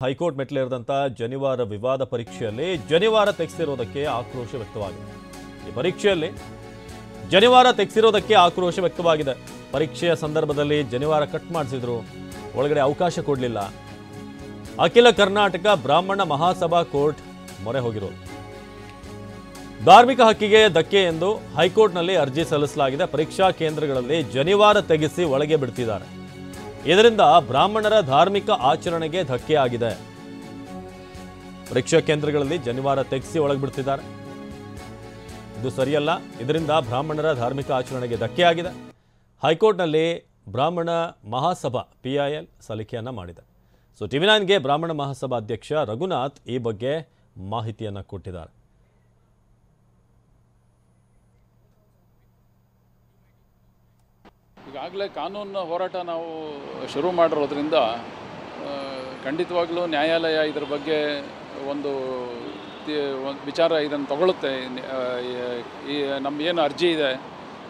High court ಮೆಟ್ಲೇರಿದಂಥ ಜನಿವಾರ ವಿವಾದ ಪರೀಕ್ಷೆಯಲ್ಲಿ ಜನಿವಾರ ತೆಗೆಸಿರೋದಕ್ಕೆ ಆಕ್ರೋಶ ವ್ಯಕ್ತವಾಗಿದೆ. ಈ ಪರೀಕ್ಷೆಯಲ್ಲಿ ಜನಿವಾರ ತೆಗೆಸಿರೋದಕ್ಕೆ ಆಕ್ರೋಶ ವ್ಯಕ್ತವಾಗಿದೆ. ಪರೀಕ್ಷೆಯ ಸಂದರ್ಭದಲ್ಲಿ ಜನಿವಾರ ಕಟ್ ಮಾಡಿಸಿದ್ರು, ಒಳಗಡೆ ಅವಕಾಶ ಕೊಡಲಿಲ್ಲ. ಅಖಿಲ ಕರ್ನಾಟಕ ಬ್ರಾಹ್ಮಣ ಮಹಾಸಭಾ ಕೋರ್ಟ್ ಮೊರೆ ಹೋಗಿರೋದು. ಧಾರ್ಮಿಕ ಹಕ್ಕಿಗೆ ಧಕ್ಕೆ ಎಂದು ಹೈಕೋರ್ಟ್ನಲ್ಲಿ ಅರ್ಜಿ ಸಲ್ಲಿಸಲಾಗಿದೆ. ಪರೀಕ್ಷಾ ಕೇಂದ್ರಗಳಲ್ಲಿ ಜನಿವಾರ ತೆಗೆಸಿ ಒಳಗೆ ಬಿಡ್ತಿದ್ದಾರೆ. ಇದರಿಂದ ಬ್ರಾಹ್ಮಣರ ಧಾರ್ಮಿಕ ಆಚರಣೆಗೆ ಧಕ್ಕೆ ಆಗಿದೆ. ಪರೀಕ್ಷಾ ಕೇಂದ್ರಗಳಲ್ಲಿ ಜನಿವಾರ ತೆಗೆಸಿ ಒಳಗೆ ಬಿಡ್ತಿದ್ದಾರೆ. ಇದು ಸರಿಯಲ್ಲ. ಇದರಿಂದ ಬ್ರಾಹ್ಮಣರ ಧಾರ್ಮಿಕ ಆಚರಣೆಗೆ ಧಕ್ಕೆ ಆಗಿದೆ. ಹೈಕೋರ್ಟ್ನಲ್ಲಿ ಬ್ರಾಹ್ಮಣ ಮಹಾಸಭಾ PIL ಸಲ್ಲಿಕೆಯನ್ನ ಮಾಡಿದೆ. ಸೊ TV9ಗೆ ಬ್ರಾಹ್ಮಣ ಮಹಾಸಭಾ ಅಧ್ಯಕ್ಷ ರಘುನಾಥ್ ಈ ಬಗ್ಗೆ ಮಾಹಿತಿಯನ್ನು ಕೊಟ್ಟಿದ್ದಾರೆ. ಈಗಾಗಲೇ ಕಾನೂನು ಹೋರಾಟ ನಾವು ಶುರು ಮಾಡಿರೋದ್ರಿಂದ ಖಂಡಿತವಾಗ್ಲೂ ನ್ಯಾಯಾಲಯ ಇದರ ಬಗ್ಗೆ ಒಂದು ವಿಚಾರ ಇದನ್ನು ತಗೊಳುತ್ತೆ. ಈ ನಮ್ಮ ಏನು ಅರ್ಜಿ ಇದೆ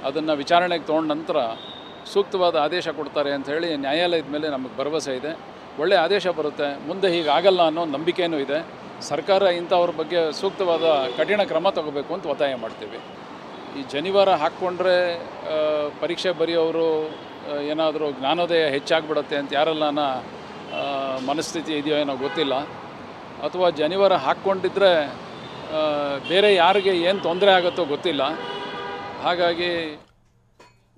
ಅದನ್ನು ವಿಚಾರಣೆಗೆ ತೊಗೊಂಡ ನಂತರ ಸೂಕ್ತವಾದ ಆದೇಶ ಕೊಡ್ತಾರೆ ಅಂಥೇಳಿ ನ್ಯಾಯಾಲಯದ ಮೇಲೆ ನಮಗೆ ಭರವಸೆ ಇದೆ. ಒಳ್ಳೆಯ ಆದೇಶ ಬರುತ್ತೆ. ಮುಂದೆ ಹೀಗಾಗಲ್ಲ ಅನ್ನೋ ನಂಬಿಕೆಯೂ ಇದೆ. ಸರ್ಕಾರ ಇಂಥವ್ರ ಬಗ್ಗೆ ಸೂಕ್ತವಾದ ಕಠಿಣ ಕ್ರಮ ತಗೋಬೇಕು ಅಂತ ಒತ್ತಾಯ ಮಾಡ್ತೀವಿ. ಈ ಜನಿವಾರ ಹಾಕ್ಕೊಂಡ್ರೆ ಪರೀಕ್ಷೆ ಬರೆಯೋರು ಏನಾದರೂ ಜ್ಞಾನೋದಯ ಹೆಚ್ಚಾಗ್ಬಿಡುತ್ತೆ ಅಂತ ಯಾರೆಲ್ಲನ ಮನಸ್ಥಿತಿ ಇದೆಯೋ ಏನೋ ಗೊತ್ತಿಲ್ಲ. ಅಥವಾ ಜನಿವಾರ ಹಾಕ್ಕೊಂಡಿದ್ರೆ ಬೇರೆ ಯಾರಿಗೆ ಏನು ತೊಂದರೆ ಆಗುತ್ತೋ ಗೊತ್ತಿಲ್ಲ. ಹಾಗಾಗಿ